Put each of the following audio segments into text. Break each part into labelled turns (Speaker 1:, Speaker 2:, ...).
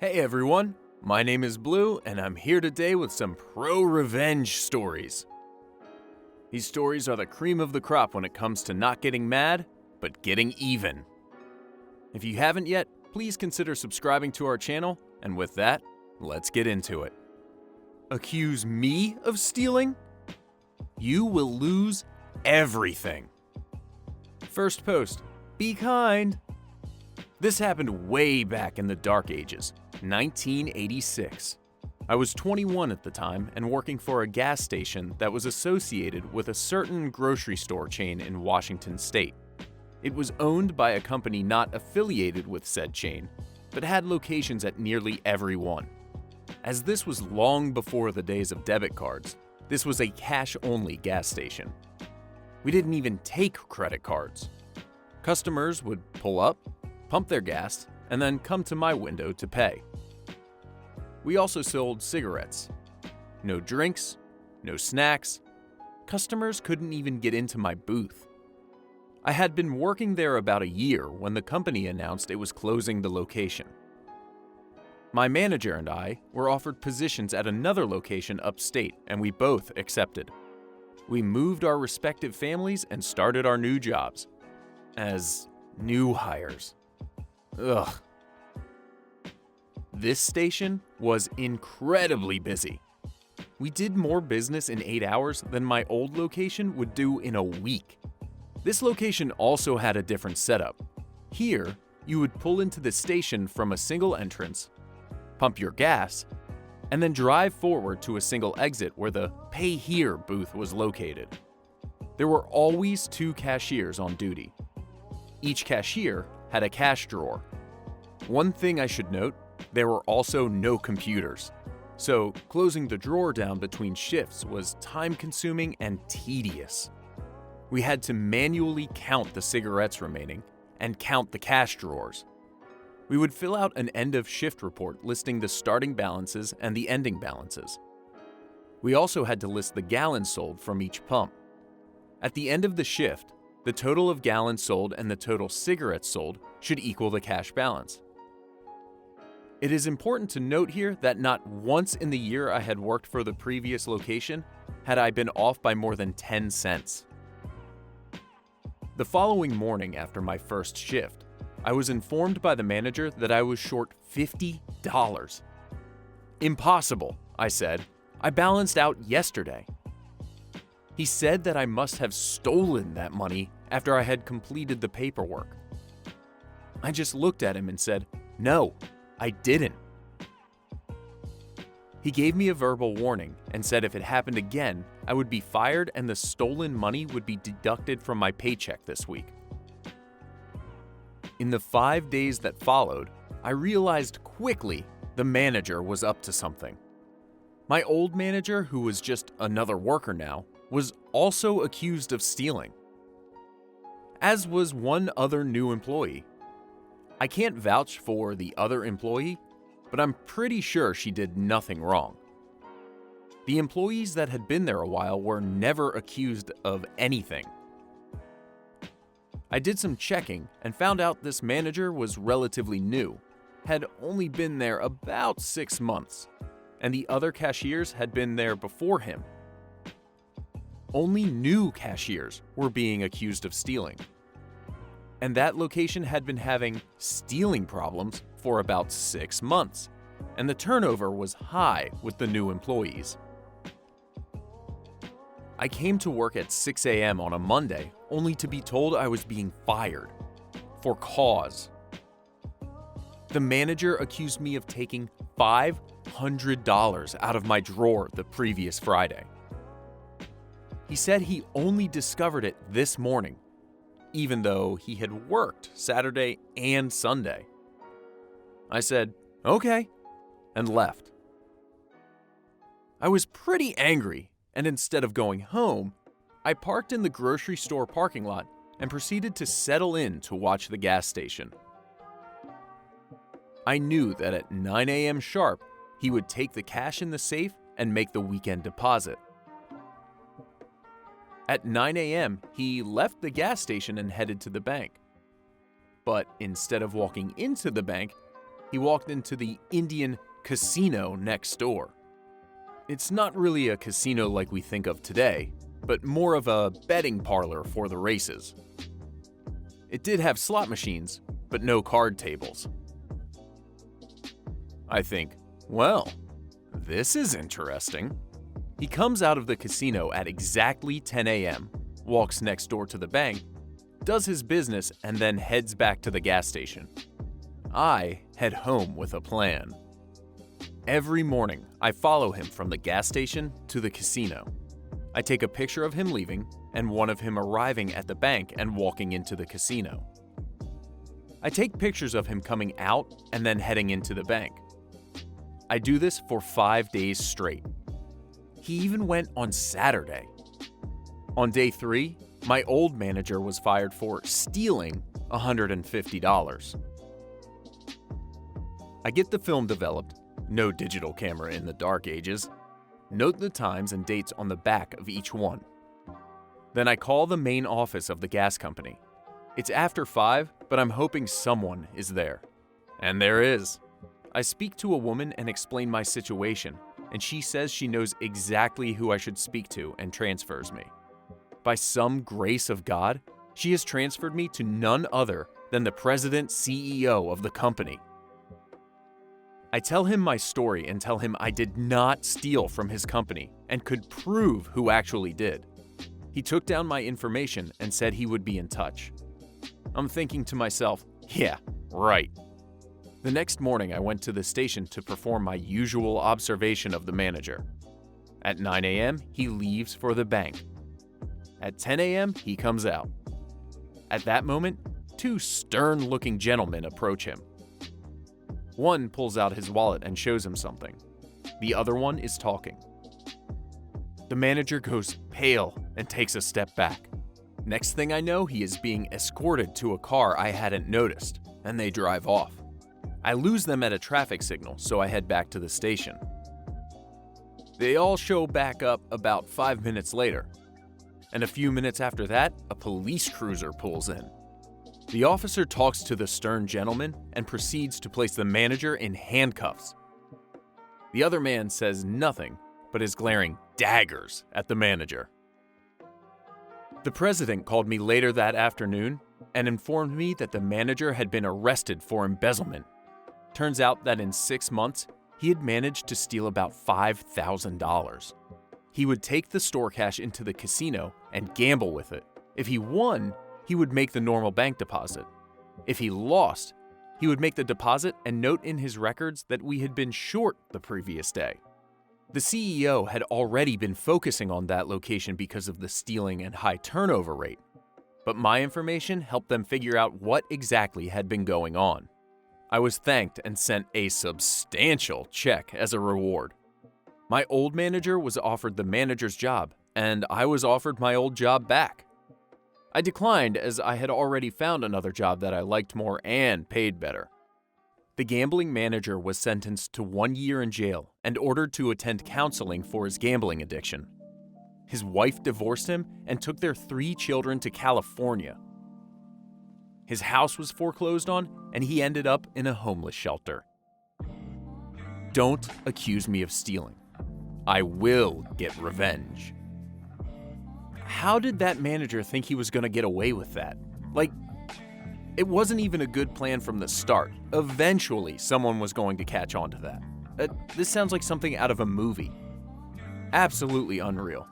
Speaker 1: Hey everyone, my name is Blue and I'm here today with some ProRevenge stories. These stories are the cream of the crop when it comes to not getting mad, but getting even. If you haven't yet, please consider subscribing to our channel, and with that, let's get into it. Accuse me of stealing? You will lose everything. First post, be kind. This happened way back in the dark ages, 1986. I was 21 at the time and working for a gas station that was associated with a certain grocery store chain in Washington state. It was owned by a company not affiliated with said chain, but had locations at nearly every one. As this was long before the days of debit cards, this was a cash-only gas station. We didn't even take credit cards. Customers would pull up, pump their gas, and then come to my window to pay. We also sold cigarettes. No drinks, no snacks. Customers couldn't even get into my booth. I had been working there about a year when the company announced it was closing the location. My manager and I were offered positions at another location upstate, and we both accepted. We moved our respective families and started our new jobs as new hires. Ugh. This station was incredibly busy. We did more business in 8 hours than my old location would do in a week. This location also had a different setup. Here, you would pull into the station from a single entrance, pump your gas, and then drive forward to a single exit where the Pay Here booth was located. There were always 2 cashiers on duty. Each cashier had a cash drawer. One thing I should note, there were also no computers, so closing the drawer down between shifts was time-consuming and tedious. We had to manually count the cigarettes remaining and count the cash drawers. We would fill out an end-of-shift report listing the starting balances and the ending balances. We also had to list the gallons sold from each pump. At the end of the shift, the total of gallons sold and the total cigarettes sold should equal the cash balance. It is important to note here that not once in the year I had worked for the previous location had I been off by more than 10 cents. The following morning after my first shift, I was informed by the manager that I was short $50. Impossible, I said. I balanced out yesterday. He said that I must have stolen that money after I had completed the paperwork. I just looked at him and said, "No, I didn't." He gave me a verbal warning and said if it happened again, I would be fired and the stolen money would be deducted from my paycheck this week. In the 5 days that followed, I realized quickly the manager was up to something. My old manager, who was just another worker now, was also accused of stealing, as was one other new employee. I can't vouch for the other employee, but I'm pretty sure she did nothing wrong. The employees that had been there a while were never accused of anything. I did some checking and found out this manager was relatively new, had only been there about 6 months, and the other cashiers had been there before him. Only new cashiers were being accused of stealing. And that location had been having stealing problems for about 6 months, and the turnover was high with the new employees. I came to work at 6 a.m. on a Monday only to be told I was being fired for cause. The manager accused me of taking $500 out of my drawer the previous Friday. He said he only discovered it this morning, even though he had worked Saturday and Sunday. I said, "Okay," and left. I was pretty angry, and instead of going home, I parked in the grocery store parking lot and proceeded to settle in to watch the gas station. I knew that at 9 a.m. sharp, he would take the cash in the safe and make the weekend deposit. At 9 a.m., he left the gas station and headed to the bank. But instead of walking into the bank, he walked into the Indian casino next door. It's not really a casino like we think of today, but more of a betting parlor for the races. It did have slot machines, but no card tables. I think, well, this is interesting. He comes out of the casino at exactly 10 a.m., walks next door to the bank, does his business, and then heads back to the gas station. I head home with a plan. Every morning, I follow him from the gas station to the casino. I take a picture of him leaving and one of him arriving at the bank and walking into the casino. I take pictures of him coming out and then heading into the bank. I do this for 5 days straight. He even went on Saturday. On day 3, my old manager was fired for stealing $150. I get the film developed, no digital camera in the dark ages, note the times and dates on the back of each one. Then I call the main office of the gas company. It's after 5, but I'm hoping someone is there. And there is. I speak to a woman and explain my situation, and she says she knows exactly who I should speak to and transfers me. By some grace of God, she has transferred me to none other than the president-CEO of the company. I tell him my story and tell him I did not steal from his company and could prove who actually did. He took down my information and said he would be in touch. I'm thinking to myself, yeah, right. The next morning, I went to the station to perform my usual observation of the manager. At 9 a.m., he leaves for the bank. At 10 a.m., he comes out. At that moment, 2 stern-looking gentlemen approach him. One pulls out his wallet and shows him something. The other one is talking. The manager goes pale and takes a step back. Next thing I know, he is being escorted to a car I hadn't noticed, and they drive off. I lose them at a traffic signal, so I head back to the station. They all show back up about 5 minutes later, and a few minutes after that, a police cruiser pulls in. The officer talks to the stern gentleman and proceeds to place the manager in handcuffs. The other man says nothing, but is glaring daggers at the manager. The president called me later that afternoon and informed me that the manager had been arrested for embezzlement. Turns out that in 6 months, he had managed to steal about $5,000. He would take the store cash into the casino and gamble with it. If he won, he would make the normal bank deposit. If he lost, he would make the deposit and note in his records that we had been short the previous day. The CEO had already been focusing on that location because of the stealing and high turnover rate, but my information helped them figure out what exactly had been going on. I was thanked and sent a substantial check as a reward. My old manager was offered the manager's job, and I was offered my old job back. I declined as I had already found another job that I liked more and paid better. The gambling manager was sentenced to 1 year in jail and ordered to attend counseling for his gambling addiction. His wife divorced him and took their 3 children to California. His house was foreclosed on, and he ended up in a homeless shelter. Don't accuse me of stealing. I will get revenge. How did that manager think he was going to get away with that? It wasn't even a good plan from the start. Eventually, someone was going to catch on to that. This sounds like something out of a movie. Absolutely unreal.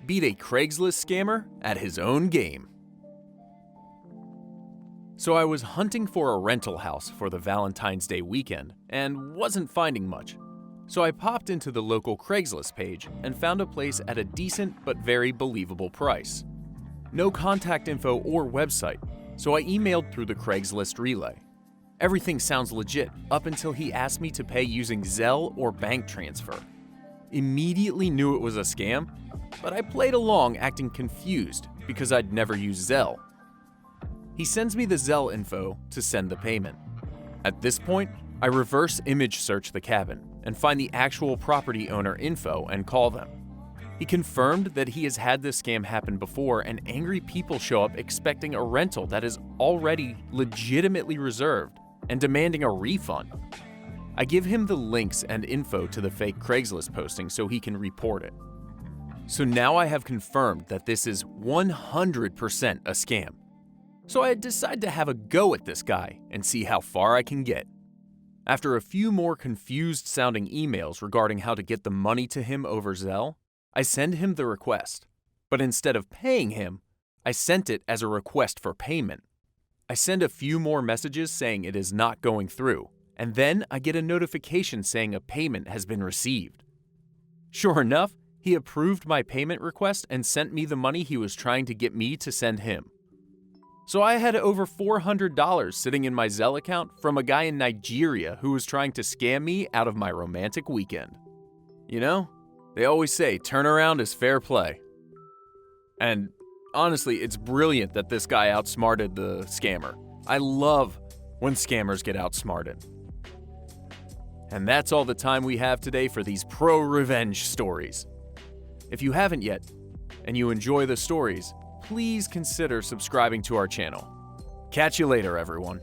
Speaker 1: Beat a Craigslist scammer at his own game. So I was hunting for a rental house for the Valentine's Day weekend and wasn't finding much. So I popped into the local Craigslist page and found a place at a decent but very believable price. No contact info or website, so I emailed through the Craigslist relay. Everything sounds legit up until he asked me to pay using Zelle or bank transfer. Immediately knew it was a scam, but I played along acting confused because I'd never used Zelle. He sends me the Zelle info to send the payment. At this point, I reverse image search the cabin and find the actual property owner info and call them. He confirmed that he has had this scam happen before, and angry people show up expecting a rental that is already legitimately reserved and demanding a refund. I give him the links and info to the fake Craigslist posting so he can report it. So now I have confirmed that this is 100% a scam. So I decide to have a go at this guy and see how far I can get. After a few more confused-sounding emails regarding how to get the money to him over Zelle, I send him the request. But instead of paying him, I sent it as a request for payment. I send a few more messages saying it is not going through, and then I get a notification saying a payment has been received. Sure enough, he approved my payment request and sent me the money he was trying to get me to send him. So I had over $400 sitting in my Zelle account from a guy in Nigeria who was trying to scam me out of my romantic weekend. You know, they always say turnaround is fair play. And honestly, it's brilliant that this guy outsmarted the scammer. I love when scammers get outsmarted. And that's all the time we have today for these ProRevenge stories. If you haven't yet, and you enjoy the stories, please consider subscribing to our channel. Catch you later, everyone.